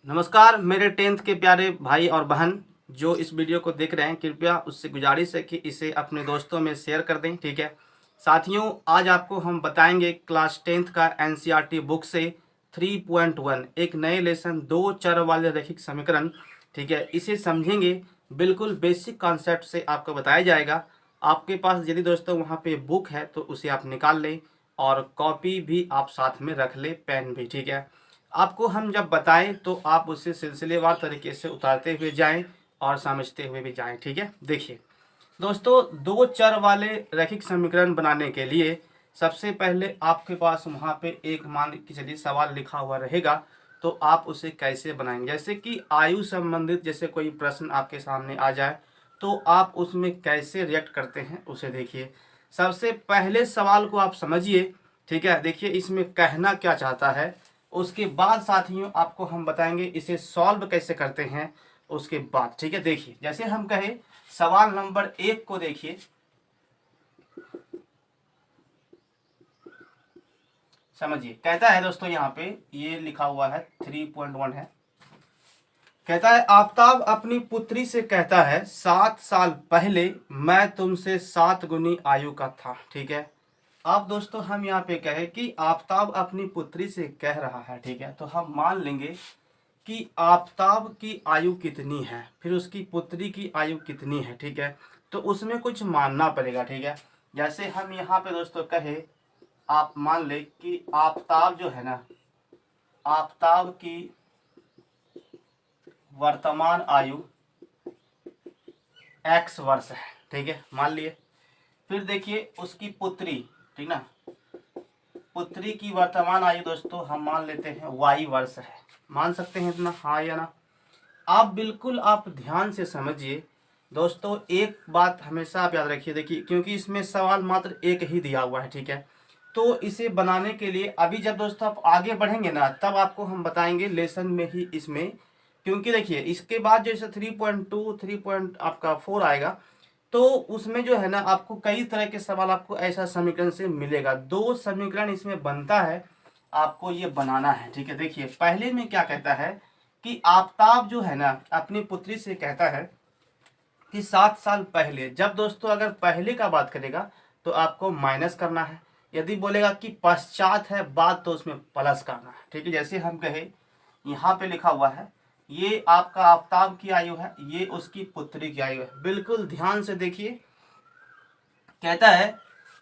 नमस्कार मेरे 10th के प्यारे भाई और बहन जो इस वीडियो को देख रहे हैं, कृपया उससे गुजारिश है कि इसे अपने दोस्तों में शेयर कर दें। ठीक है साथियों, आज आपको हम बताएंगे क्लास 10th का एनसीईआरटी बुक से 3.1 एक नए लेसन दो चर वाले रैखिक समीकरण। ठीक है, इसे समझेंगे, बिल्कुल बेसिक कॉन्सेप्ट से आपको बताया जाएगा। आपके पास यदि दोस्तों वहाँ पे बुक है तो उसे आप निकाल लें और कॉपी भी आप साथ में रख लें, पेन भी। ठीक है, आपको हम जब बताएं तो आप उसे सिलसिलेवार तरीके से उतारते हुए जाएं और समझते हुए भी जाएं। ठीक है, देखिए दोस्तों, दो चर वाले रैखिक समीकरण बनाने के लिए सबसे पहले आपके पास वहाँ पे एक मान के चलिए सवाल लिखा हुआ रहेगा, तो आप उसे कैसे बनाएंगे। जैसे कि आयु संबंधित जैसे कोई प्रश्न आपके सामने आ जाए तो आप उसमें कैसे रिएक्ट करते हैं उसे देखिए। सबसे पहले सवाल को आप समझिए। ठीक है, देखिए इसमें कहना क्या चाहता है, उसके बाद साथियों आपको हम बताएंगे इसे सॉल्व कैसे करते हैं उसके बाद। ठीक है, देखिए जैसे हम कहे सवाल नंबर 1 को देखिए, समझिए। कहता है दोस्तों, यहाँ पे ये लिखा हुआ है 3.1 है। कहता है आफताब अपनी पुत्री से कहता है 7 साल पहले मैं तुमसे 7 गुनी आयु का था। ठीक है, अब दोस्तों हम यहाँ पे कहे कि आफताब अपनी पुत्री से कह रहा है। ठीक है, तो हम मान लेंगे कि आफताब की आयु कितनी है, फिर उसकी पुत्री की आयु कितनी है। ठीक है, तो उसमें कुछ मानना पड़ेगा। ठीक है, जैसे हम यहाँ पे दोस्तों कहे, आप मान ले कि आफताब जो है ना, आफताब की वर्तमान आयु x वर्ष है। ठीक है, मान लिए। फिर देखिए उसकी पुत्री, ठीक ना, पुत्री की वर्तमान आयु दोस्तों हम मान लेते हैं y वर्ष है। मान सकते हैं इतना, हाँ या ना। आप बिल्कुल आप ध्यान से समझिए दोस्तों, एक बात हमेशा आप याद रखिए। देखिए क्योंकि इसमें सवाल मात्र एक ही दिया हुआ है। ठीक है, तो इसे बनाने के लिए अभी जब दोस्तों आप आगे बढ़ेंगे ना, तब आपको हम बताएंगे लेसन में ही इसमें। क्योंकि देखिए इसके बाद जैसे 3.2 3 आपका 4 आएगा, तो उसमें जो है ना आपको कई तरह के सवाल आपको ऐसा समीकरण से मिलेगा। दो समीकरण इसमें बनता है, आपको ये बनाना है। ठीक है, देखिए पहले में क्या कहता है कि आफताब जो है ना अपनी पुत्री से कहता है कि 7 साल पहले। जब दोस्तों अगर पहले का बात करेगा तो आपको माइनस करना है, यदि बोलेगा कि पश्चात है बात तो उसमें प्लस करना है। ठीक है, जैसे हम कहे यहाँ पे लिखा हुआ है ये आपका आफताब की आयु है, ये उसकी पुत्री की आयु है। बिल्कुल ध्यान से देखिए, कहता है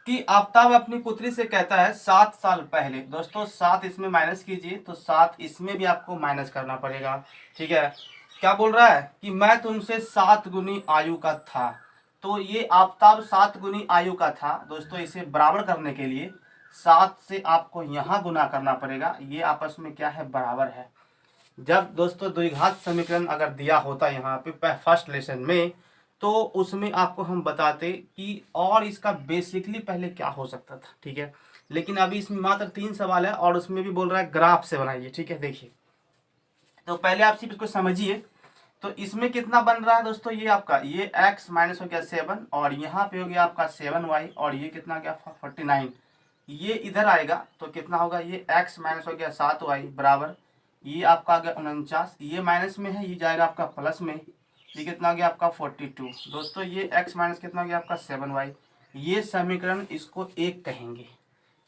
कि आफताब अपनी पुत्री से कहता है 7 साल पहले। दोस्तों 7 इसमें माइनस कीजिए तो 7 इसमें भी आपको माइनस करना पड़ेगा। ठीक है, क्या बोल रहा है कि मैं तुमसे 7 गुनी आयु का था। तो ये आफताब 7 गुनी आयु का था दोस्तों। इसे बराबर करने के लिए 7 से आपको यहाँ गुना करना पड़ेगा, ये आपस में क्या है, बराबर है। जब दोस्तों द्विघात समीकरण अगर दिया होता यहाँ पे फर्स्ट लेसन में, तो उसमें आपको हम बताते कि और इसका बेसिकली पहले क्या हो सकता था। ठीक है, लेकिन अभी इसमें मात्र 3 सवाल है और उसमें भी बोल रहा है ग्राफ से बनाइए। ठीक है, देखिए तो पहले आप सिर्फ इसको समझिए। तो इसमें कितना बन रहा है दोस्तों, ये आपका ये x माइनस हो गया 7 और यहाँ पे हो गया आपका 7y और ये कितना गया 49। ये इधर आएगा तो कितना होगा, ये x माइनस हो गया 7y बराबर ये आपका आ गया 49। ये माइनस में है, ये जाएगा आपका प्लस में, ये कितना गया आपका 42। दोस्तों ये x माइनस कितना गया आपका 7y। ये समीकरण इसको एक कहेंगे।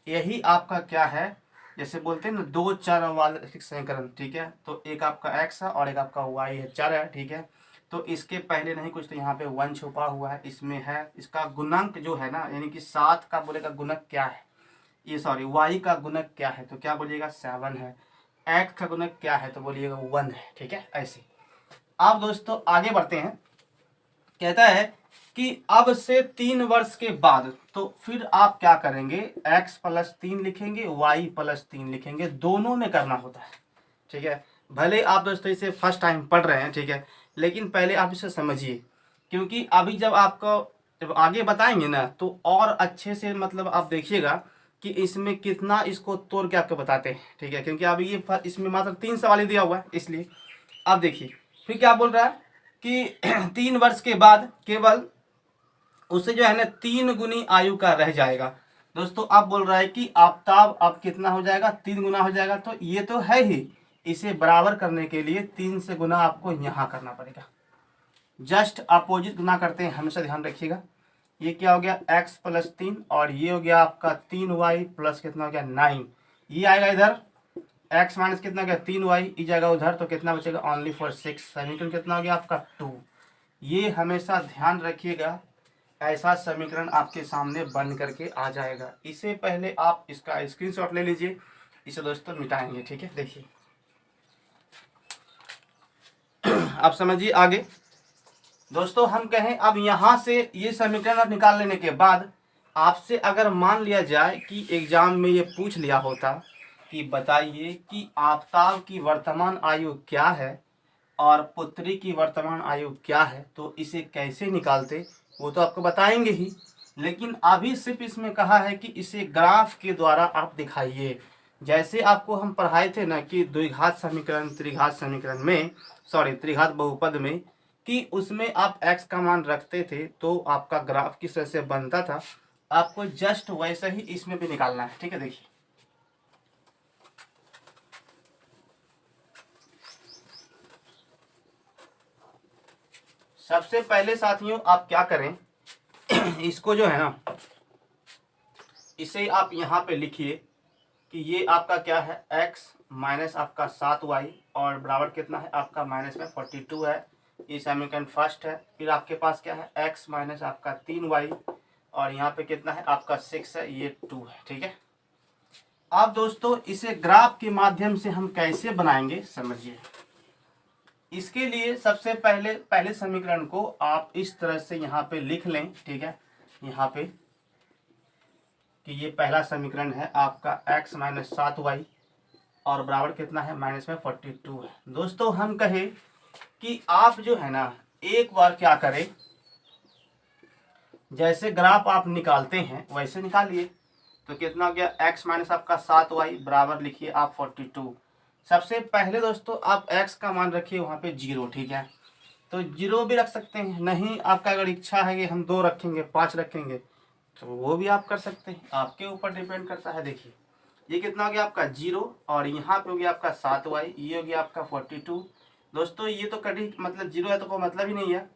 यही आपका क्या है, जैसे बोलते हैं ना दो चर वाले समीकरण। ठीक है, तो एक आपका x है और एक आपका y है, चर है। ठीक है, तो इसके पहले नहीं कुछ, तो यहाँ पे 1 छुपा हुआ है, इसमें है इसका गुणक जो है ना, यानी कि 7 का बोलेगा गुणक क्या है, ये सॉरी y का गुणक क्या है, तो क्या बोलिएगा 7 है। x का गुणक क्या है तो बोलिएगा 1 है। ठीक है, ऐसे। अब दोस्तों आगे बढ़ते हैं। कहता है कि अब से 3 वर्ष के बाद, तो फिर आप क्या करेंगे, x प्लस 3 लिखेंगे, y प्लस 3 लिखेंगे, दोनों में करना होता है। ठीक है, भले आप दोस्तों इसे फर्स्ट टाइम पढ़ रहे हैं। ठीक है, लेकिन पहले आप इसे समझिए, क्योंकि अभी जब आपको जब आगे बताएंगे ना तो और अच्छे से मतलब आप देखिएगा कि इसमें कितना इसको तोड़ के आपको बताते हैं। ठीक है, क्योंकि अभी ये इसमें मात्र 3 सवाल ही दिया हुआ है, इसलिए। अब देखिए फिर क्या बोल रहा है कि 3 वर्ष के बाद केवल उससे जो है ना 3 गुनी आयु का रह जाएगा। दोस्तों अब बोल रहा है कि आफताब अब कितना हो जाएगा, 3 गुना हो जाएगा। तो ये तो है ही, इसे बराबर करने के लिए 3 से गुना आपको यहाँ करना पड़ेगा। जस्ट अपोजिट गुना करते हैं, हमेशा ध्यान रखिएगा। ये क्या हो गया x प्लस 3 और ये हो गया आपका 3y प्लस कितना हो गया 9। ये आएगा इधर x माइनस कितना हो गया 3y, ये जाएगा उधर तो कितना बचेगा ओनली फॉर 6। समीकरण कितना हो गया आपका 2। ये हमेशा ध्यान रखिएगा, ऐसा समीकरण आपके सामने बन करके आ जाएगा। इससे पहले आप इसका स्क्रीनशॉट ले लीजिए, इसे दोस्तों मिटाएंगे, ठीक है। देखिए आप समझिए आगे दोस्तों। हम कहें अब यहाँ से ये समीकरण निकाल लेने के बाद आपसे अगर मान लिया जाए कि एग्जाम में ये पूछ लिया होता कि बताइए कि आफताब की वर्तमान आयु क्या है और पुत्री की वर्तमान आयु क्या है, तो इसे कैसे निकालते वो तो आपको बताएंगे ही, लेकिन अभी सिर्फ इसमें कहा है कि इसे ग्राफ के द्वारा आप दिखाइए। जैसे आपको हम पढ़ाए थे ना कि द्विघात समीकरण त्रिघात समीकरण में, सॉरी त्रिघात बहुपद में, कि उसमें आप x का मान रखते थे तो आपका ग्राफ किस तरह से बनता था, आपको जस्ट वैसा ही इसमें भी निकालना है, ठीक है। देखिए सबसे पहले साथियों आप क्या करें इसको जो है ना, इसे आप यहाँ पे लिखिए कि ये आपका क्या है x माइनस आपका 7y और बराबर कितना है आपका माइनस में 42 है। ये समीकरण फर्स्ट है। फिर आपके पास क्या है x माइनस आपका 3y और यहाँ पे कितना है आपका 6 है, ये 2 है, ठीक है। अब दोस्तों इसे ग्राफ के माध्यम से हम कैसे बनाएंगे समझिए। इसके लिए सबसे पहले समीकरण को आप इस तरह से यहाँ पे लिख लें, ठीक है। यहाँ पे कि ये पहला समीकरण है आपका x माइनस 7y और बराबर कितना है माइनस में 42 है। दोस्तों हम कहे कि आप जो है ना एक बार क्या करें, जैसे ग्राफ आप निकालते हैं वैसे निकालिए। तो कितना हो गया x माइनस आपका 7y बराबर लिखिए आप 42। सबसे पहले दोस्तों आप x का मान रखिए वहाँ पे 0, ठीक है। तो 0 भी रख सकते हैं, नहीं आपका अगर इच्छा है कि हम 2 रखेंगे 5 रखेंगे तो वो भी आप कर सकते हैं, आपके ऊपर डिपेंड करता है। देखिए ये कितना हो गया आपका 0 और यहाँ पे हो गया आपका 7y, ये हो गया आपका 42। दोस्तों ये तो कभी मतलब 0 है तो कोई मतलब ही नहीं है।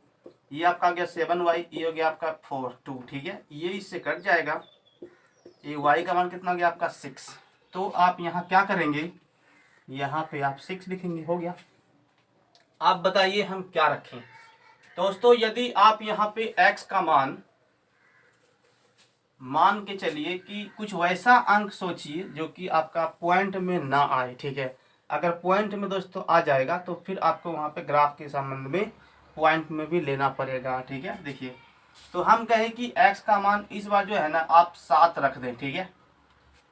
ये आपका आ गया 7y, ये हो गया आपका 2, ठीक है। ये इससे कट जाएगा, ये y का मान कितना हो गया आपका 6। तो आप यहाँ क्या करेंगे, यहाँ पे आप 6 लिखेंगे, हो गया। आप बताइए हम क्या रखें। दोस्तों यदि आप यहाँ पे x का मान के चलिए कि कुछ वैसा अंक सोचिए जो कि आपका पॉइंट में ना आए, ठीक है। अगर पॉइंट में दोस्तों आ जाएगा तो फिर आपको वहाँ पे ग्राफ के संबंध में पॉइंट में भी लेना पड़ेगा, ठीक है। देखिए तो हम कहें कि x का मान इस बार जो है ना आप 7 रख दें, ठीक है।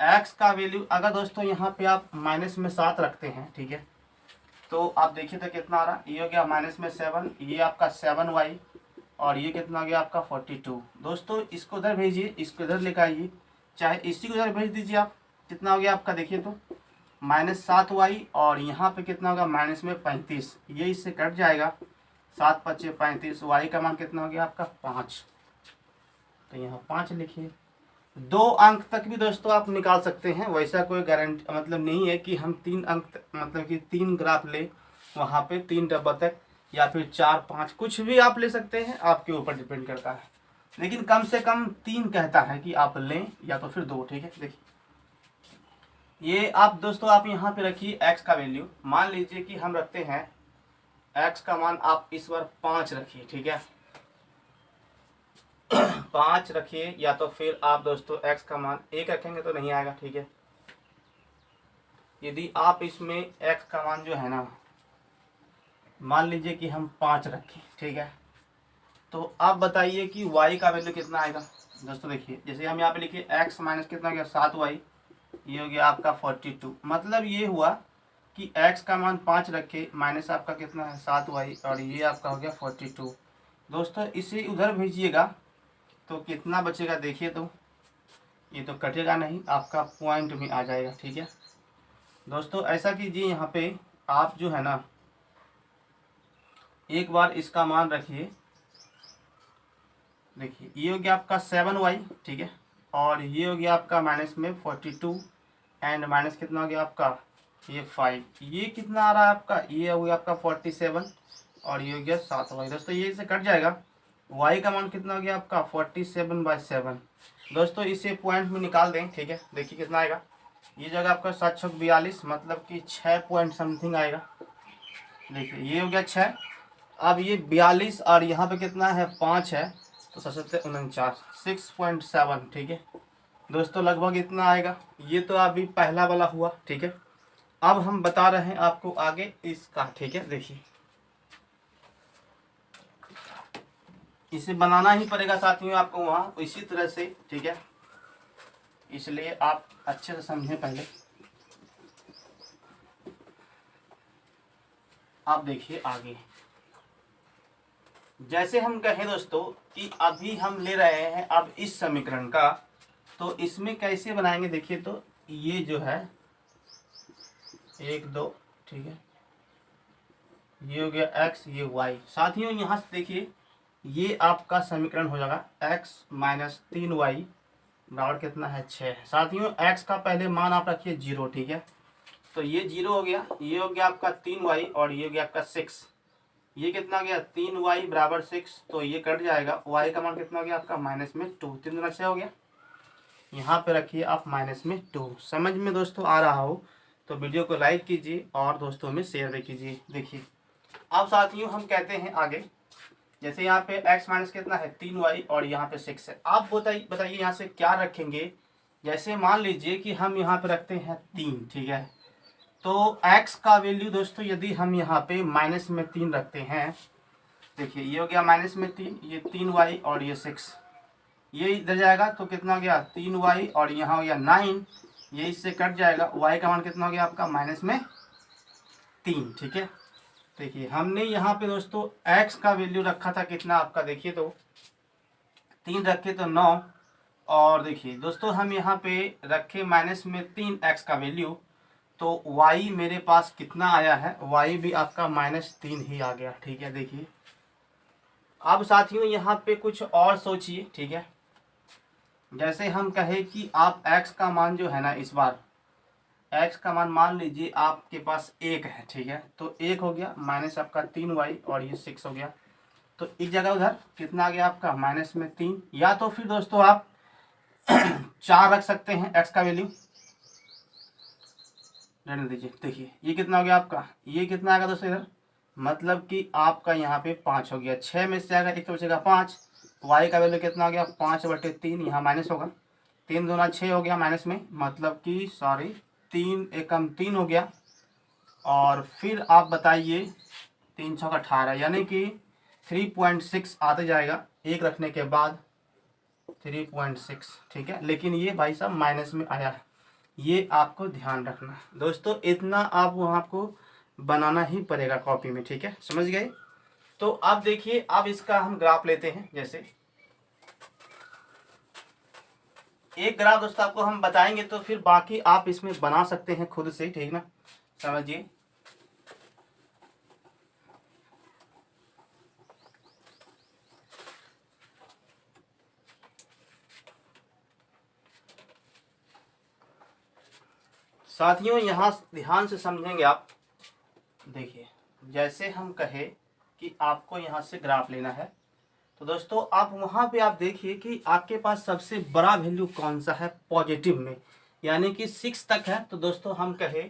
x का वैल्यू अगर दोस्तों यहाँ पे आप माइनस में 7 रखते हैं, ठीक है, तो आप देखिए तो कितना आ रहा, ये हो गया माइनस में 7, ये आपका 7y और ये कितना हो गया आपका 42। दोस्तों इसको उधर भेजिए, इसको इधर लेकर आइए, चाहे इसी को उधर भेज दीजिए आप। कितना हो गया आपका देखिए तो माइनस 7y और यहाँ पे कितना होगा माइनस में 35, ये इससे कट जाएगा, 7 5 35, y का मान कितना हो गया आपका 5। तो यहाँ 5 लिखिए। 2 अंक तक भी दोस्तों आप निकाल सकते हैं, वैसा कोई गारंटी मतलब नहीं है कि हम 3 अंक मतलब कि 3 ग्राफ ले वहाँ पे 3 डब्बा तक, या फिर 4 5 कुछ भी आप ले सकते हैं, आपके ऊपर डिपेंड करता है। लेकिन कम से कम 3 कहता है कि आप लें या तो फिर 2, ठीक है। देखिए ये आप दोस्तों आप यहाँ पे रखिए x का वैल्यू, मान लीजिए कि हम रखते हैं x का मान आप इस बार 5 रखिए, ठीक है। 5 रखिए, या तो फिर आप दोस्तों x का मान 1 रखेंगे तो नहीं आएगा, ठीक है। यदि आप इसमें x का मान जो है ना मान लीजिए कि हम 5 रखें, ठीक है, तो आप बताइए कि y का वैल्यू कितना आएगा। दोस्तों देखिए जैसे हम यहाँ पे लिखिए x माइनस कितना हो गया 7y, ये हो गया आपका 42। मतलब ये हुआ कि x का मान 5 रखे माइनस आपका कितना है 7y और ये आपका हो गया 42। दोस्तों इसे उधर भेजिएगा तो कितना बचेगा देखिए, तो ये तो कटेगा नहीं, आपका पॉइंट में आ जाएगा, ठीक है। दोस्तों ऐसा कीजिए, यहाँ पे आप जो है ना एक बार इसका मान रखिए। देखिए ये हो गया आपका 7y, ठीक है, और ये हो गया आपका माइनस में 42 एंड माइनस कितना हो गया आपका ये 5, ये कितना आ रहा है आपका, ये हो गया आपका 47 और ये हो गया 7 वाई। दोस्तों ये इसे कट जाएगा, वाई का मान कितना हो गया आपका 47/7। दोस्तों इसे पॉइंट में निकाल दें, ठीक है। देखिए कितना आएगा, ये जगह आपका 7 छक 42, मतलब कि 6 पॉइंट समथिंग आएगा। देखिए ये हो गया 6, अब ये 42 और यहाँ पे कितना है 5 है, तो 49, 6.7, ठीक है दोस्तों, लगभग इतना आएगा। ये तो अभी पहला वाला हुआ, ठीक है। अब हम बता रहे हैं आपको आगे इसका, ठीक है। देखिए इसे बनाना ही पड़ेगा साथियों आपको वहाँ इसी तरह से, ठीक है, इसलिए आप अच्छे से समझें पहले। आप देखिए आगे, जैसे हम कहें दोस्तों कि अभी हम ले रहे हैं अब इस समीकरण का, तो इसमें कैसे बनाएंगे। देखिए तो ये जो है 1 2, ठीक है, ये हो गया x, ये y। साथियों यहाँ से देखिए ये आपका समीकरण हो जाएगा x माइनस 3y बराबर कितना है 6। साथियों x का पहले मान आप रखिए 0, ठीक है, तो ये 0 हो गया, ये हो गया आपका 3y और ये हो गया आपका 6। ये कितना गया 3y बराबर 6, तो ये कट जाएगा, y का मान कितना हो गया आपका माइनस में 2, 3 दूना 6 हो गया। यहाँ पे रखिए आप माइनस में 2। समझ में दोस्तों आ रहा हो तो वीडियो को लाइक कीजिए और दोस्तों में शेयर भी कीजिए। देखिए अब साथियों हम कहते हैं आगे, जैसे यहाँ पे x माइनस कितना है 3y और यहाँ पे 6 है। आप बताइए यहाँ से क्या रखेंगे। जैसे मान लीजिए कि हम यहाँ पे रखते हैं 3, ठीक है, तो x का वैल्यू दोस्तों यदि हम यहाँ पे माइनस में 3 रखते हैं, देखिए ये हो गया माइनस में 3, ये 3y और ये 6, ये इधर जाएगा तो कितना हो गया 3y और यहाँ हो गया 9, ये इससे कट जाएगा, y का मान कितना हो गया आपका माइनस में 3, ठीक है। देखिए हमने यहाँ पे दोस्तों x का वैल्यू रखा था कितना आपका, देखिए तो 3 रखे तो 9, और देखिए दोस्तों हम यहाँ पे रखे माइनस में 3x का वैल्यू, तो y मेरे पास कितना आया है, y भी आपका -3 ही आ गया, ठीक है। देखिए अब साथियों यहाँ पे कुछ और सोचिए, ठीक है। जैसे हम कहे कि आप x का मान जो है ना, इस बार x का मान मान लीजिए आपके पास 1 है, ठीक है, तो 1 हो गया माइनस आपका 3y और ये 6 हो गया, तो एक जगह उधर कितना आ गया आपका माइनस में 3, या तो फिर दोस्तों आप 4 रख सकते हैं x का वैल्यू, रहने दीजिए। देखिए ये कितना हो गया आपका, ये कितना आएगा दोस्तों इधर, मतलब कि आपका यहाँ पे 5 हो गया, 6 में से आएगा 1 तो बचेगा 5, y का वैल्यू कितना हो गया 5/3, यहाँ माइनस होगा, 3 दूना 6 हो गया माइनस में, मतलब कि सॉरी 3 एकम 3 हो गया, और फिर आप बताइए 3 6 18, यानी कि 3.6 आते जाएगा, एक रखने के बाद 3.6, ठीक है। लेकिन ये भाई साहब माइनस में आया है, ये आपको ध्यान रखना दोस्तों, इतना आप वहाँ को बनाना ही पड़ेगा कॉपी में, ठीक है, समझ गए। तो अब देखिए अब इसका हम ग्राफ लेते हैं। जैसे एक ग्राफ दोस्तों आपको हम बताएंगे, तो फिर बाकी आप इसमें बना सकते हैं खुद से, ठीक ना, समझिए। साथियों यहाँ ध्यान से समझेंगे आप। देखिए जैसे हम कहे कि आपको यहाँ से ग्राफ लेना है, तो दोस्तों आप वहाँ पे आप देखिए कि आपके पास सबसे बड़ा वैल्यू कौन सा है पॉजिटिव में, यानी कि 6 तक है, तो दोस्तों हम कहे,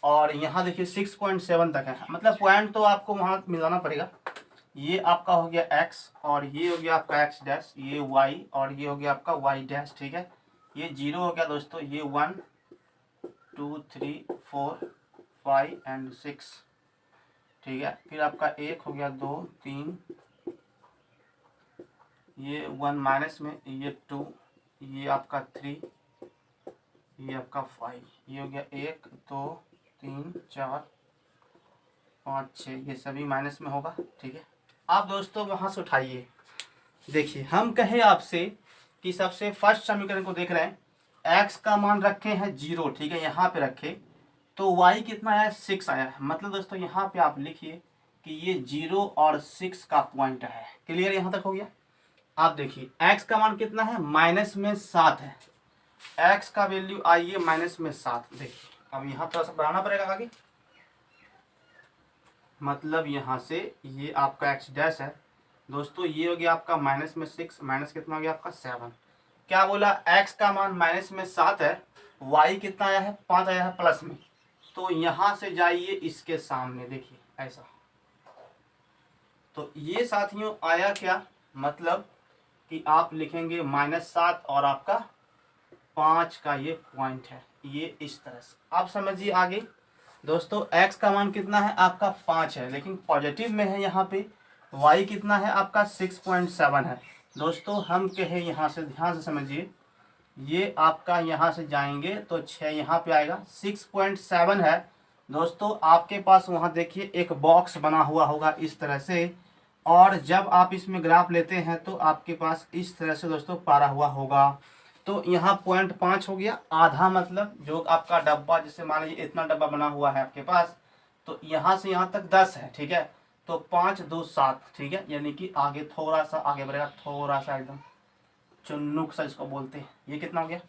और यहाँ देखिए 6.7 तक है, मतलब पॉइंट तो आपको वहाँ मिलाना पड़ेगा। ये आपका हो गया x और ये हो गया आपका x डैश, ये y और ये हो गया आपका y डैश, ठीक है। ये 0 हो गया दोस्तों, ये 1 2 3 4 5 एंड 6, ठीक है। फिर आपका 1 हो गया 2 3, ये 1 माइनस में, ये 2, ये आपका 3, ये आपका 5, ये हो गया 1 2 3 4 5 6, ये सभी माइनस में होगा, ठीक है। आप दोस्तों वहाँ से उठाइए। देखिए हम कहे आपसे कि सबसे फर्स्ट समीकरण को देख रहे हैं, x का मान रखे हैं 0, ठीक है, यहाँ पे रखे, तो y कितना आया 6 आया है, मतलब दोस्तों यहाँ पे आप लिखिए कि ये 0 और 6 का पॉइंट है। क्लियर, यहाँ तक हो गया। आप देखिए x का मान कितना है माइनस में 7 है, x का वैल्यू आइए माइनस में 7, देखिए अब यहाँ थोड़ा सा बढ़ाना पड़ेगा आगे, मतलब यहाँ से ये आपका एक्स डैश है दोस्तों, ये हो गया आपका माइनस में 6, माइनस कितना हो गया आपका 7। क्या बोला, एक्स का मान माइनस में 7 है, वाई कितना आया है 5 आया है प्लस में, तो यहाँ से जाइए इसके सामने, देखिए ऐसा। तो ये साथियों आया क्या, मतलब कि आप लिखेंगे -7 और आपका 5 का ये पॉइंट है, ये इस तरह से आप समझिए आगे। दोस्तों x का मान कितना है आपका 5 है, लेकिन पॉजिटिव में है यहाँ पे। y कितना है आपका 6.7 है। दोस्तों हम कहे यहाँ से, ध्यान से समझिए, ये आपका यहाँ से जाएंगे तो 6 यहाँ पे आएगा, 6.7 है। दोस्तों आपके पास वहाँ देखिए एक बॉक्स बना हुआ होगा इस तरह से, और जब आप इसमें ग्राफ लेते हैं तो आपके पास इस तरह से दोस्तों पारा हुआ होगा। तो यहाँ 0.5 हो गया, आधा मतलब जो आपका डब्बा, जैसे मान लीजिए इतना डब्बा बना हुआ है आपके पास, तो यहाँ से यहाँ तक 10 है, ठीक है, तो 5 2 7, ठीक है, यानी कि आगे थोड़ा सा आगे बढ़ेगा, थोड़ा सा एकदम चुन्नुक सा इसको बोलते हैं। ये कितना हो गया,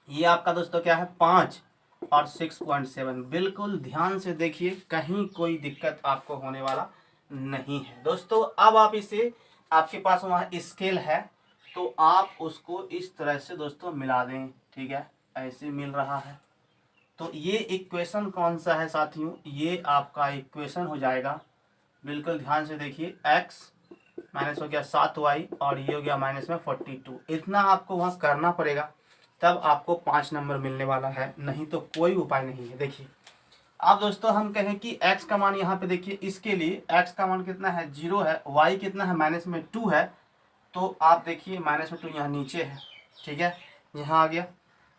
ये आपका दोस्तों क्या है 5 और 6.7। बिल्कुल ध्यान से देखिए, कहीं कोई दिक्कत आपको होने वाला नहीं है दोस्तों। अब आप इसे, आपके पास वहाँ स्केल है तो आप उसको इस तरह से दोस्तों मिला दें, ठीक है, ऐसे मिल रहा है। तो ये इक्वेशन कौन सा है साथियों, ये आपका इक्वेशन हो जाएगा, बिल्कुल ध्यान से देखिए, x माइनस हो गया 7y और ये हो गया माइनस में 42। इतना आपको वहाँ करना पड़ेगा, तब आपको 5 नंबर मिलने वाला है, नहीं तो कोई उपाय नहीं है। देखिए अब दोस्तों हम कहें कि x का मान यहाँ पे देखिए, इसके लिए x का मान कितना है 0 है, y कितना है माइनस में 2 है, तो आप देखिए माइनस में 2 यहाँ नीचे है, ठीक है, यहाँ आ गया,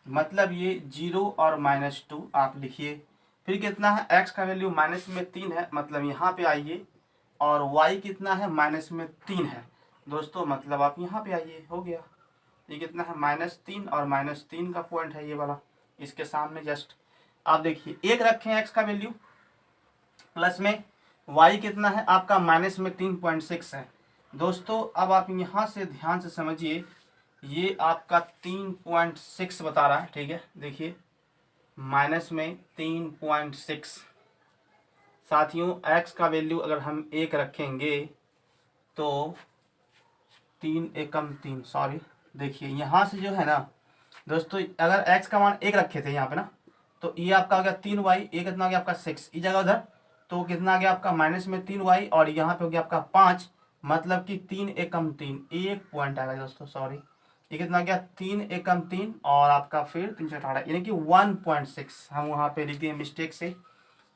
मतलब ये 0 और -2 आप लिखिए। फिर कितना है, x का वैल्यू माइनस में 3 है, मतलब यहाँ पे आइए, और y कितना है माइनस में 3 है दोस्तों, मतलब आप यहाँ पे आइए, हो गया। ये कितना है -3 और -3 का पॉइंट है ये वाला, इसके सामने जस्ट आप देखिए एक रखें x का वैल्यू प्लस में, y कितना है आपका माइनस में 3.6 है दोस्तों। अब आप यहाँ से ध्यान से समझिए, ये आपका 3.6 बता रहा है, ठीक है, देखिए माइनस में 3.6। साथियों x का वैल्यू अगर हम 1 रखेंगे तो 3 एकम 3, सॉरी, देखिए यहाँ से जो है ना दोस्तों, अगर x का मान 1 रखे थे यहाँ पे ना, तो ये आपका आ गया 3y, ये कितना आ गया आपका 6, इस जगह उधर तो कितना आ गया आपका माइनस में 3y, और यहाँ पे हो गया आपका 5, मतलब कि 3 एकम 3, एक पॉइंट आएगा दोस्तों, सॉरी, ये कितना आ गया 3 एकम 3 और आपका फिर 318, यानी कि 1.6 हम वहाँ पे लिख दिए मिस्टेक से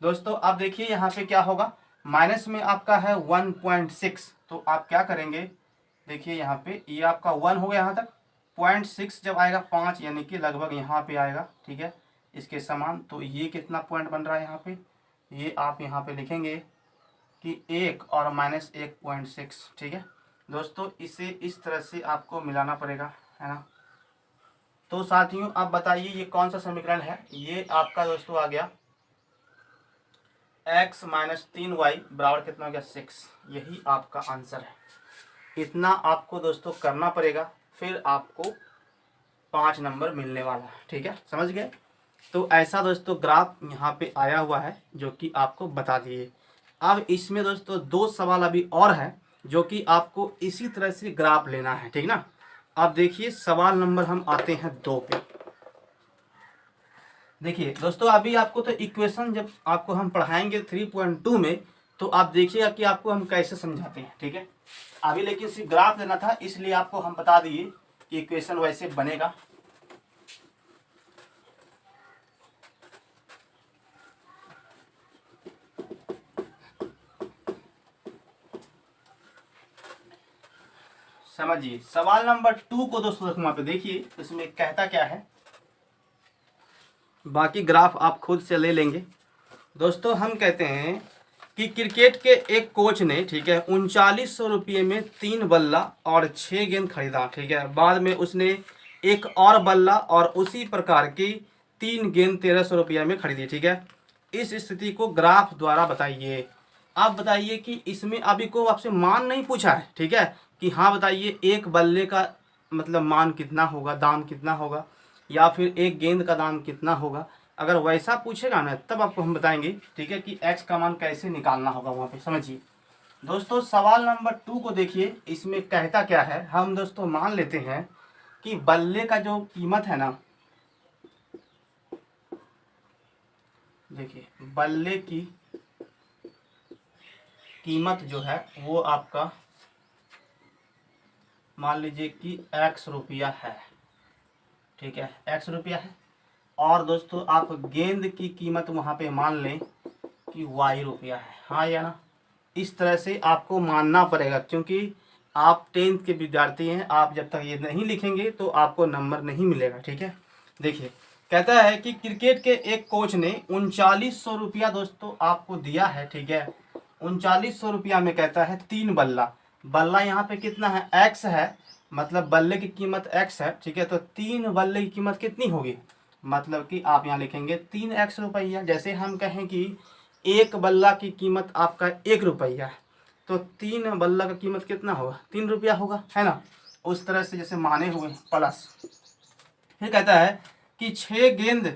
दोस्तों। अब देखिए यहाँ पे क्या होगा, माइनस में आपका है 1.6, तो आप क्या करेंगे, देखिए यहाँ पे ये आपका 1 हो गया यहाँ तक, 0.6 जब आएगा 5, यानी कि लगभग यहाँ पे आएगा, ठीक है, इसके समान। तो ये कितना पॉइंट बन रहा है यहाँ पे, ये आप यहाँ पे लिखेंगे कि 1 और -1.6, ठीक है दोस्तों। इसे इस तरह से आपको मिलाना पड़ेगा, है ना। तो साथियों आप बताइए ये कौन सा समीकरण है, ये आपका दोस्तों आ गया x माइनस 3y बराबर कितना हो गया 6, यही आपका आंसर है। इतना आपको दोस्तों करना पड़ेगा, फिर आपको 5 नंबर मिलने वाला है, ठीक है, समझ गए। तो ऐसा दोस्तों ग्राफ यहाँ पे आया हुआ है जो कि आपको बता दिए। अब इसमें दोस्तों 2 सवाल अभी और है जो कि आपको इसी तरह से ग्राफ लेना है, ठीक ना। अब देखिए सवाल नंबर हम आते हैं 2 पे। देखिए दोस्तों अभी आपको तो इक्वेशन जब आपको हम पढ़ाएंगे 3.2 में, तो आप देखिएगा कि आपको हम कैसे समझाते हैं, ठीक है। अभी लेकिन सिर्फ ग्राफ लेना था, इसलिए आपको हम बता दिए कि इक्वेशन वैसे बनेगा। समझिए सवाल नंबर 2 को दोस्तों वहां पे देखिए, इसमें कहता क्या है, बाकी ग्राफ आप खुद से ले लेंगे दोस्तों। हम कहते हैं कि क्रिकेट के एक कोच ने, ठीक है, 3900 रुपये में 3 बल्ला और 6 गेंद खरीदा, ठीक है। बाद में उसने एक और बल्ला और उसी प्रकार की 3 गेंद 1300 रुपये में खरीदी, ठीक है। इस स्थिति को ग्राफ द्वारा बताइए। आप बताइए कि इसमें अभी को आपसे मान नहीं पूछा है, ठीक है, कि हाँ बताइए एक बल्ले का मतलब मान कितना होगा, दाम कितना होगा, या फिर एक गेंद का दाम कितना होगा। अगर वैसा पूछेगा ना तब आपको हम बताएंगे, ठीक है, कि x का मान कैसे निकालना होगा वहाँ पे। समझिए दोस्तों, सवाल नंबर 2 को देखिए, इसमें कहता क्या है। हम दोस्तों मान लेते हैं कि बल्ले का जो कीमत है ना, देखिए बल्ले की कीमत जो है वो आपका मान लीजिए कि x रुपया है, ठीक है, x रुपया है। और दोस्तों आप गेंद की कीमत वहाँ पे मान लें कि y रुपया है, हाँ या ना। इस तरह से आपको मानना पड़ेगा, क्योंकि आप 10th के विद्यार्थी हैं, आप जब तक ये नहीं लिखेंगे तो आपको नंबर नहीं मिलेगा, ठीक है। देखिए कहता है कि क्रिकेट के एक कोच ने 3900 रुपया दोस्तों आपको दिया है, ठीक है। 3900 रुपया में कहता है 3 बल्ला, बल्ला यहाँ पे कितना है, x है, मतलब बल्ले की कीमत x है, ठीक है। तो 3 बल्ले की कीमत कितनी होगी, मतलब कि आप यहाँ लिखेंगे 3x रुपया। जैसे हम कहें कि एक बल्ला की कीमत आपका 1 रुपया है, तो 3 बल्ला का कीमत कितना होगा, 3 रुपया होगा, है ना। उस तरह से जैसे माने हुए प्लस। फिर कहता है कि 6 गेंद,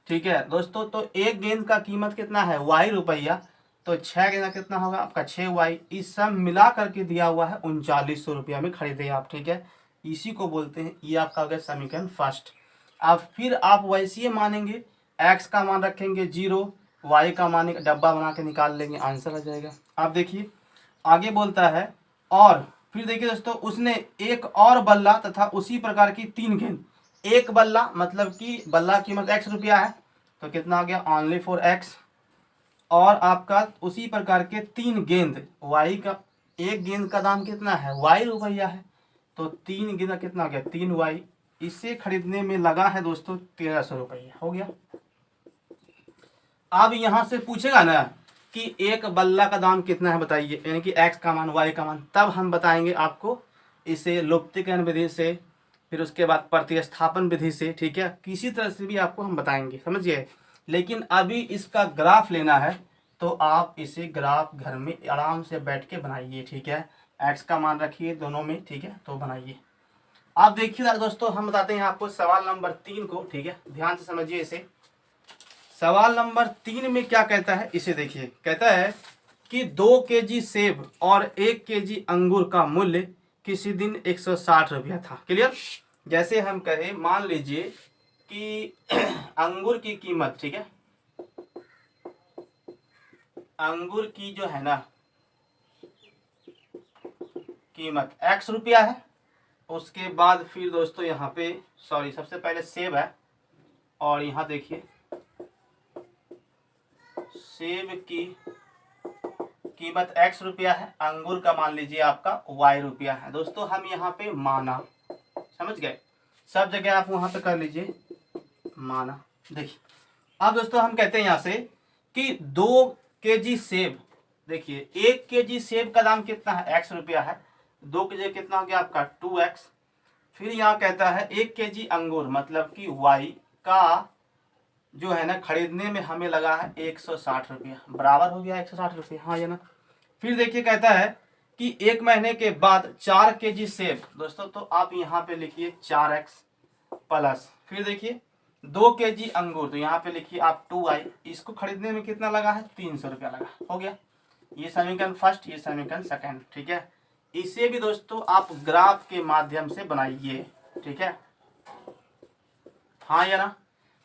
ठीक है दोस्तों, तो एक गेंद का कीमत कितना है y रुपया, तो 6 गेंद का कितना होगा आपका 6y। इस सब मिला करके दिया हुआ है 3900 रुपया में खरीदे आप, ठीक है। इसी को बोलते हैं, ये आपका हो गया समीकरण फर्स्ट। अब फिर आप वैसे ही मानेंगे, x का मान रखेंगे 0, y का मान एक डब्बा बना के निकाल लेंगे, आंसर आ जाएगा। आप देखिए आगे बोलता है, और फिर देखिए दोस्तों, उसने एक और बल्ला तथा उसी प्रकार की 3 गेंद। एक बल्ला मतलब कि बल्ला की कीमत x रुपया है, तो कितना आ गया ओनली फॉर x। और आपका उसी प्रकार के 3 गेंद, y का, एक गेंद का दाम कितना है y रुपया है, तो 3 गेंद का कितना आ गया 3y। इसे खरीदने में लगा है दोस्तों 1300 रुपया, हो गया। अब यहाँ से पूछेगा ना कि एक बल्ला का दाम कितना है बताइए, यानी कि x का मान y का मान, तब हम बताएंगे आपको इसे लुप्तीकरण विधि से, फिर उसके बाद प्रतिस्थापन विधि से, ठीक है। किसी तरह से भी आपको हम बताएंगे, समझिए। लेकिन अभी इसका ग्राफ लेना है, तो आप इसे ग्राफ घर में आराम से बैठ के बनाइए, ठीक है। x का मान रखिए दोनों में, ठीक है, तो बनाइए। आप देखिए दोस्तों, हम बताते हैं आपको सवाल नंबर 3 को, ठीक है, ध्यान से समझिए इसे। सवाल नंबर 3 में क्या कहता है, इसे देखिए। कहता है कि 2 केजी सेब और 1 केजी अंगूर का मूल्य किसी दिन 160 रुपया था। क्लियर। जैसे हम कहें, मान लीजिए कि अंगूर की कीमत, ठीक है, अंगूर की जो है ना कीमत x रुपया है। उसके बाद फिर दोस्तों यहाँ पे, सॉरी, सबसे पहले सेब है, और यहाँ देखिए सेब की कीमत x रुपया है, अंगूर का मान लीजिए आपका y रुपया है। दोस्तों हम यहाँ पे माना, समझ गए, सब जगह आप वहां पे कर लीजिए माना। देखिए अब दोस्तों हम कहते हैं यहाँ से कि 2 केजी सेब, देखिए 1 केजी सेब का दाम कितना है x रुपया है, 2 केजी कितना हो गया आपका 2x। फिर यहाँ कहता है 1 केजी अंगूर, मतलब कि y का जो है ना खरीदने में हमें लगा है 160 रुपया, बराबर हो गया 160 रुपया, हाँ या ना। फिर देखिए कहता है कि 1 महीने के बाद 4 केजी सेब, दोस्तों तो आप यहाँ पे लिखिए 4x प्लस, फिर देखिए 2 केजी अंगूर, तो यहाँ पे लिखिए आप 2y। इसको खरीदने में कितना लगा है 300 रुपया लगा, हो गया। ये समीकरण फर्स्ट, ये समीकरण सेकंड, ठीक है। इसे भी दोस्तों आप ग्राफ के माध्यम से बनाइए, ठीक है, हाँ या ना।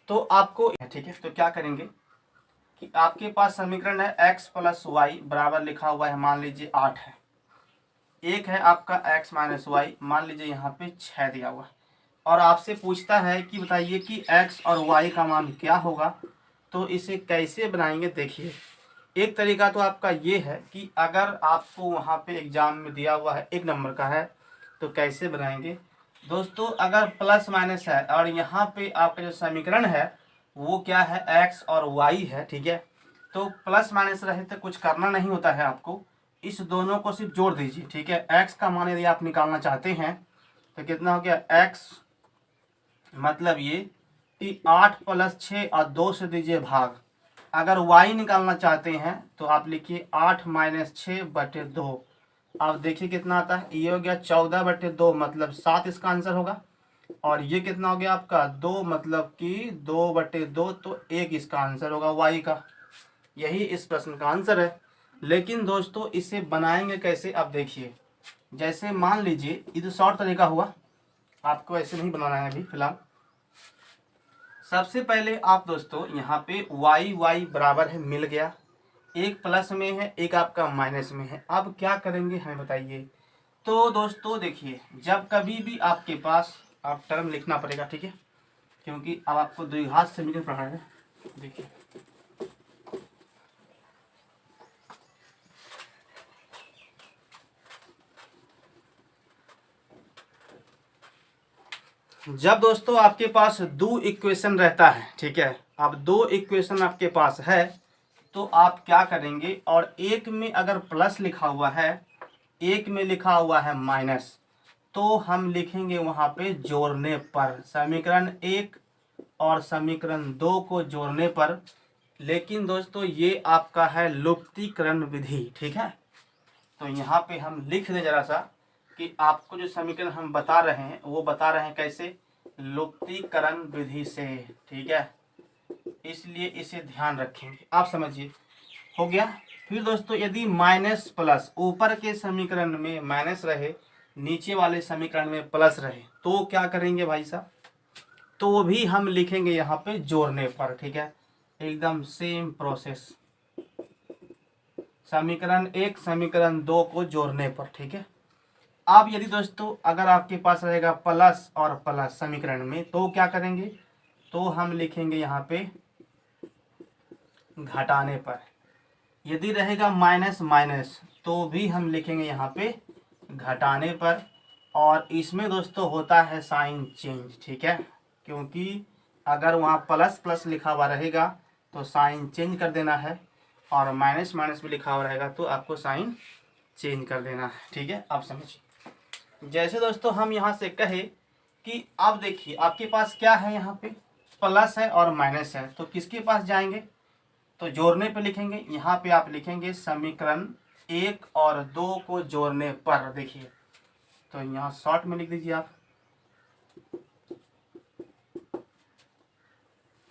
तो आपको, ठीक है, तो क्या करेंगे कि आपके पास समीकरण है x प्लस वाई बराबर लिखा हुआ है, मान लीजिए 8 है, एक है आपका x माइनस वाई, मान लीजिए यहाँ पे 6 दिया हुआ है, और आपसे पूछता है कि बताइए कि x और y का मान क्या होगा। तो इसे कैसे बनाएंगे, देखिए एक तरीका तो आपका ये है कि अगर आपको वहाँ पे एग्जाम में दिया हुआ है 1 नंबर का है, तो कैसे बनाएंगे दोस्तों, अगर प्लस माइनस है और यहाँ पे आपका जो समीकरण है वो क्या है x और y है, ठीक है। तो प्लस माइनस रहे तो कुछ करना नहीं होता है आपको, इस दोनों को सिर्फ जोड़ दीजिए, ठीक है। x का मान यदि आप निकालना चाहते हैं तो कितना हो गया x, मतलब ये कि 8 प्लस 6 और 2 से दीजिए भाग। अगर y निकालना चाहते हैं तो आप लिखिए 8 माइनस 6 बटे 2। अब देखिए कितना आता है, ये हो गया 14 बटे 2, मतलब 7 इसका आंसर होगा। और ये कितना हो गया आपका 2, मतलब कि 2/2, तो 1 इसका आंसर होगा वाई का। यही इस प्रश्न का आंसर है। लेकिन दोस्तों इसे बनाएंगे कैसे, अब देखिए। जैसे मान लीजिए, ये तो शॉर्ट तरीका हुआ, आपको ऐसे नहीं बनाना है अभी फिलहाल। सबसे पहले आप दोस्तों यहाँ पे वाई वाई बराबर है, मिल गया, एक प्लस में है, एक आपका माइनस में है। अब क्या करेंगे हमें बताइए। तो दोस्तों देखिए, जब कभी भी आपके पास, आप टर्म लिखना पड़ेगा, ठीक है, क्योंकि अब आपको द्विघात समीकरण पढ़ा है। देखिए जब दोस्तों आपके पास दो इक्वेशन रहता है, ठीक है, अब दो इक्वेशन आपके पास है, तो आप क्या करेंगे, और एक में अगर प्लस लिखा हुआ है, एक में लिखा हुआ है माइनस, तो हम लिखेंगे वहां पे जोड़ने पर, समीकरण 1 और समीकरण 2 को जोड़ने पर। लेकिन दोस्तों ये आपका है लुप्तीकरण विधि, ठीक है। तो यहाँ पे हम लिख दें जरा सा कि आपको जो समीकरण हम बता रहे हैं वो बता रहे हैं कैसे, लुप्तीकरण विधि से, ठीक है। इसलिए इसे ध्यान रखेंगे, आप समझिए, हो गया। फिर दोस्तों यदि माइनस प्लस, ऊपर के समीकरण में माइनस रहे, नीचे वाले समीकरण में प्लस रहे, तो क्या करेंगे भाई साहब, तो वो भी हम लिखेंगे यहाँ पे जोड़ने पर, ठीक है, एकदम सेम प्रोसेस, समीकरण 1 समीकरण 2 को जोड़ने पर, ठीक है। अब यदि दोस्तों अगर आपके पास रहेगा प्लस और प्लस समीकरण में, तो क्या करेंगे, तो हम लिखेंगे यहाँ पे घटाने पर। यदि रहेगा माइनस माइनस, तो भी हम लिखेंगे यहाँ पे घटाने पर। और इसमें दोस्तों होता है साइन चेंज, ठीक है, क्योंकि अगर वहाँ प्लस प्लस लिखा हुआ रहेगा तो साइन चेंज कर देना है, और माइनस माइनस भी लिखा हुआ रहेगा तो आपको साइन चेंज कर देना है, ठीक है। आप समझिए, जैसे दोस्तों हम यहाँ से कहे कि अब देखिए आपके पास क्या है, यहाँ पे प्लस है और माइनस है, तो किसके पास जाएंगे, तो जोड़ने पे लिखेंगे। यहाँ पे आप लिखेंगे समीकरण 1 और 2 को जोड़ने पर, देखिए, तो यहाँ शॉर्ट में लिख दीजिए, आप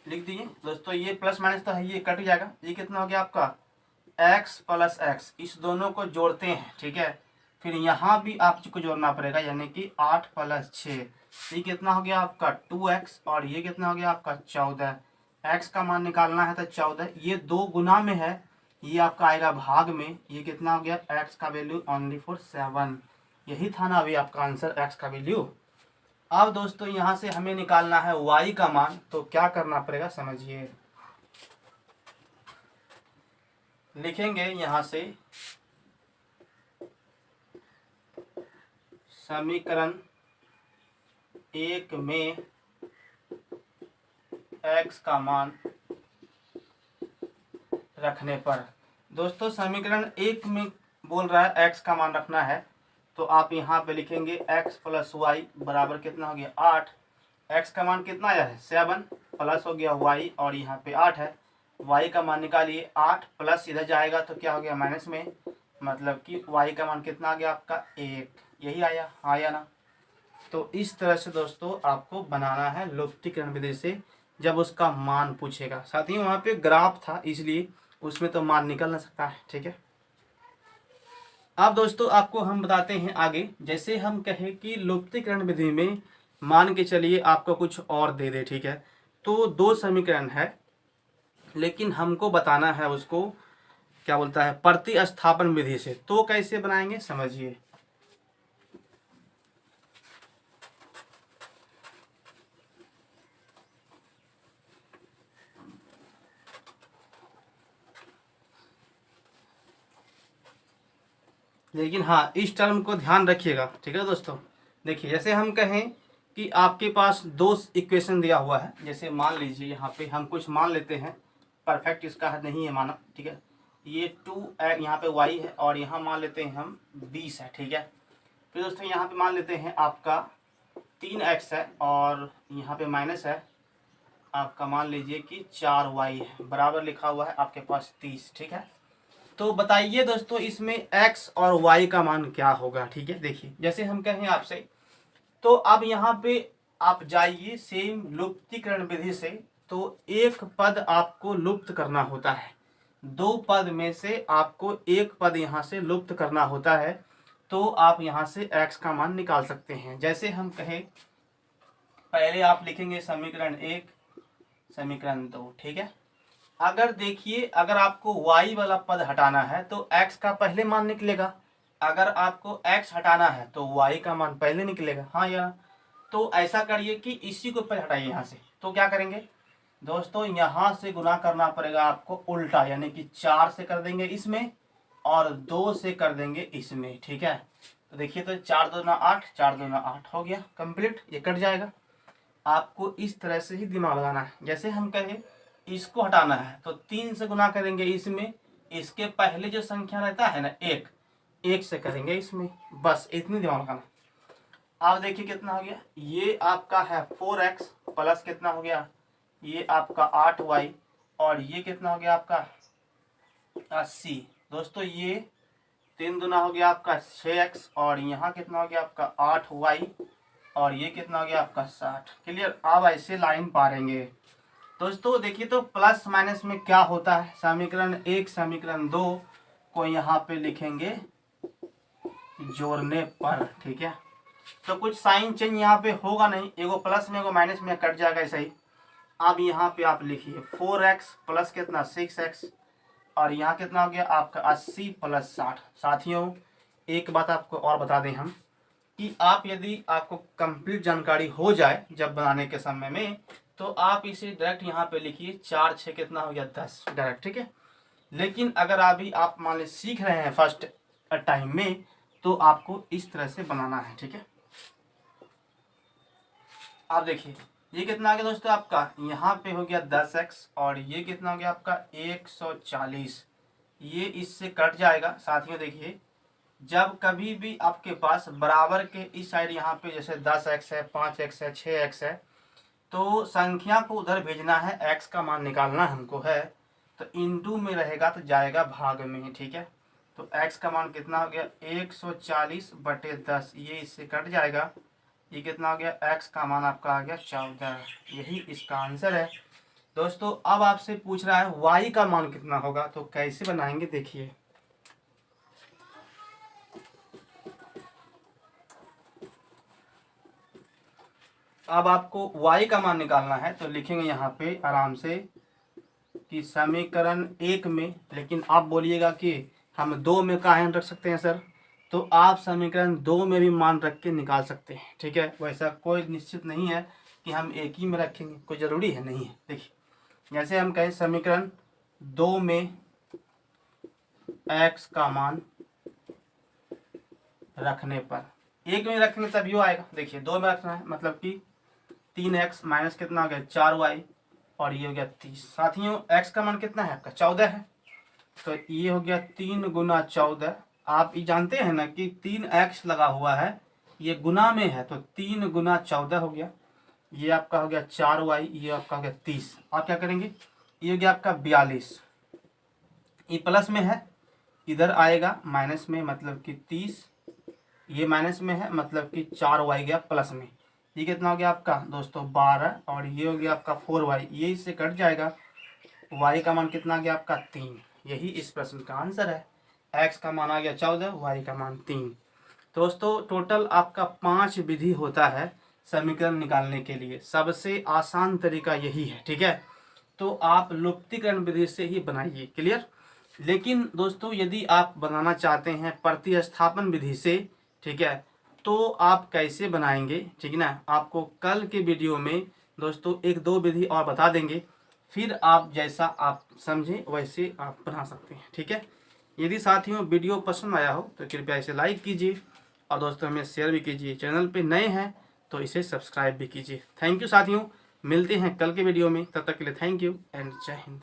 लिख दीजिए दोस्तों, ये प्लस माइनस तो है, ये कट जाएगा, ये कितना हो गया आपका x प्लस एक्स, इस दोनों को जोड़ते हैं, ठीक है। फिर यहाँ भी आपको जोड़ना पड़ेगा, यानी कि 8 + 6, ये कितना हो गया आपका 2x, और ये कितना हो गया आपका 14। x का मान निकालना है तो 14, ये 2 गुना में है, ये आपका आएगा भाग में, ये कितना हो गया x का वैल्यू ओनली फॉर 7। यही था ना अभी आपका आंसर, x का वैल्यू। अब दोस्तों यहाँ से हमें निकालना है y का मान, तो क्या करना पड़ेगा समझिए, लिखेंगे यहाँ से समीकरण 1 में x का मान रखने पर। दोस्तों समीकरण 1 में बोल रहा है x का मान रखना है, तो आप यहाँ पे लिखेंगे x + y बराबर कितना हो गया 8। x का मान कितना आया है 7, प्लस हो गया y, और यहाँ पे 8 है, y का मान निकालिए, 8 प्लस इधर जाएगा तो क्या हो गया माइनस में, मतलब कि y का मान कितना आ गया आपका 1, यही आया ना। तो इस तरह से दोस्तों आपको बनाना है लुप्तीकरण विधि से, जब उसका मान पूछेगा। साथ ही वहाँ पे ग्राफ था, इसलिए उसमें तो मान निकल ना सकता है, ठीक है। अब दोस्तों आपको हम बताते हैं आगे, जैसे हम कहें कि लुप्तीकरण विधि में मान के चलिए आपको कुछ और दे दे, ठीक है, तो 2 समीकरण है, लेकिन हमको बताना है उसको क्या बोलता है प्रतिस्थापन विधि से। तो कैसे बनाएंगे समझिए, लेकिन हाँ इस टर्म को ध्यान रखिएगा, ठीक है दोस्तों। देखिए जैसे हम कहें कि आपके पास 2 इक्वेशन दिया हुआ है, जैसे मान लीजिए यहाँ पे हम कुछ मान लेते हैं, परफेक्ट इसका है नहीं है माना, ठीक है, ये 2 यहाँ पे y है, और यहाँ मान लेते हैं हम 20 है, ठीक है। फिर दोस्तों यहाँ पे मान लेते हैं आपका 3x है, और यहाँ पे माइनस है, आपका मान लीजिए कि 4y है, बराबर लिखा हुआ है आपके पास 30, ठीक है। तो बताइए दोस्तों इसमें x और y का मान क्या होगा, ठीक है। देखिए जैसे हम कहें आपसे, तो अब यहाँ पे आप जाइए सेम लुप्तीकरण विधि से, तो एक पद आपको लुप्त करना होता है, दो पद में से आपको एक पद यहाँ से लुप्त करना होता है, तो आप यहाँ से x का मान निकाल सकते हैं। जैसे हम कहें, पहले आप लिखेंगे समीकरण 1, समीकरण 2, ठीक है। अगर देखिए, अगर आपको y वाला पद हटाना है तो x का पहले मान निकलेगा, अगर आपको x हटाना है तो y का मान पहले निकलेगा, हाँ या। तो ऐसा करिए कि इसी को पहले हटाइए यहाँ से, तो क्या करेंगे दोस्तों, यहाँ से गुना करना पड़ेगा आपको उल्टा, यानी कि 4 से कर देंगे इसमें और 2 से कर देंगे इसमें, ठीक है। तो देखिए, तो 4 दूना 8, 4 दूना 8 हो गया कंप्लीट, ये कट जाएगा। आपको इस तरह से ही दिमाग लगाना है। जैसे हम कहें इसको हटाना है तो 3 से गुना करेंगे इसमें, इसके पहले जो संख्या रहता है ना 1 से करेंगे इसमें, बस इतनी दिमाग लगाना। आप देखिए कितना हो गया, ये आपका है 4x प्लस कितना हो गया, ये आपका 8y, और ये कितना हो गया आपका 80। दोस्तों ये 3 दुना हो गया आपका 6x, और यहाँ कितना हो गया आपका 8y, और ये कितना हो गया आपका 60। क्लियर, आप ऐसे लाइन पारेंगे। दोस्तों देखिए, तो प्लस माइनस में क्या होता है, समीकरण 1 समीकरण 2 को यहाँ पे लिखेंगे जोड़ने पर, ठीक है। तो कुछ साइन चेंज यहाँ पे होगा नहीं, एगो प्लस में एगो माइनस में कट जाएगा ऐसा ही। अब यहाँ पे आप लिखिए 4x प्लस कितना 6x, और यहाँ कितना हो गया आपका 80 प्लस 60। साथियों एक बात आपको और बता दें हम, कि आप यदि आपको कंप्लीट जानकारी हो जाए जब बनाने के समय में, तो आप इसे डायरेक्ट यहाँ पे लिखिए 4 6 कितना हो गया 10 डायरेक्ट, ठीक है। लेकिन अगर अभी आप मान लीजिए सीख रहे हैं फर्स्ट टाइम में, तो आपको इस तरह से बनाना है, ठीक है। आप देखिए ये कितना आ गया दोस्तों आपका, यहाँ पे हो गया 10x, और ये कितना हो गया आपका 140, ये इससे कट जाएगा। साथियों देखिए, जब कभी भी आपके पास बराबर के इस साइड यहाँ पे जैसे 10x है, 5x है, 6x है, तो संख्या को उधर भेजना है, x का मान निकालना हमको है, तो इनटू में रहेगा तो जाएगा भाग में, ठीक है। तो x का मान कितना हो गया 140/10, ये इससे कट जाएगा, ये कितना हो गया x का मान आपका आ गया 14, यही इसका आंसर है। दोस्तों अब आपसे पूछ रहा है y का मान कितना होगा, तो कैसे बनाएंगे देखिए। अब आपको y का मान निकालना है, तो लिखेंगे यहाँ पे आराम से कि समीकरण 1 में, लेकिन आप बोलिएगा कि हम 2 में का रख सकते हैं सर, तो आप समीकरण 2 में भी मान रख के निकाल सकते हैं, ठीक है। वैसा कोई निश्चित नहीं है कि हम एक ही में रखेंगे, कोई ज़रूरी है नहीं है। देखिए जैसे हम कहें समीकरण 2 में x का मान रखने पर, 1 में रखेंगे तभी वो आएगा। देखिए 2 में रखना है, मतलब कि 3x माइनस कितना हो गया 4y, और ये हो गया 30। साथियों x का मान कितना है आपका 14 है, तो ये हो गया 3 गुना 14। आप ये जानते हैं ना कि 3x लगा हुआ है, ये गुना में है, तो 3 गुना 14 हो गया, ये आपका हो गया 4y, ये आपका हो गया 30। आप क्या करेंगे, ये हो गया आपका 42, ये प्लस में है, इधर आएगा माइनस में, मतलब कि 30, ये माइनस में है, मतलब कि 4y गया प्लस में, ये कितना हो गया आपका दोस्तों 12, और ये हो गया आपका 4y, ये इससे कट जाएगा, y का मान कितना आ गया आपका 3। यही इस प्रश्न का आंसर है, x का मान आ गया 14, y का मान 3। दोस्तों टोटल आपका 5 विधि होता है समीकरण निकालने के लिए, सबसे आसान तरीका यही है, ठीक है। तो आप लुप्तीकरण विधि से ही बनाइए, क्लियर। लेकिन दोस्तों यदि आप बनाना चाहते हैं प्रतिस्थापन विधि से, ठीक है, तो आप कैसे बनाएंगे, ठीक ना, आपको कल के वीडियो में दोस्तों 1-2 विधि और बता देंगे, फिर आप जैसा आप समझें वैसे आप बना सकते हैं, ठीक है। यदि साथियों वीडियो पसंद आया हो तो कृपया इसे लाइक कीजिए, और दोस्तों हमें शेयर भी कीजिए, चैनल पे नए हैं तो इसे सब्सक्राइब भी कीजिए। थैंक यू साथियों, मिलते हैं कल के वीडियो में, तब तक के लिए थैंक यू एंड जय हिंद।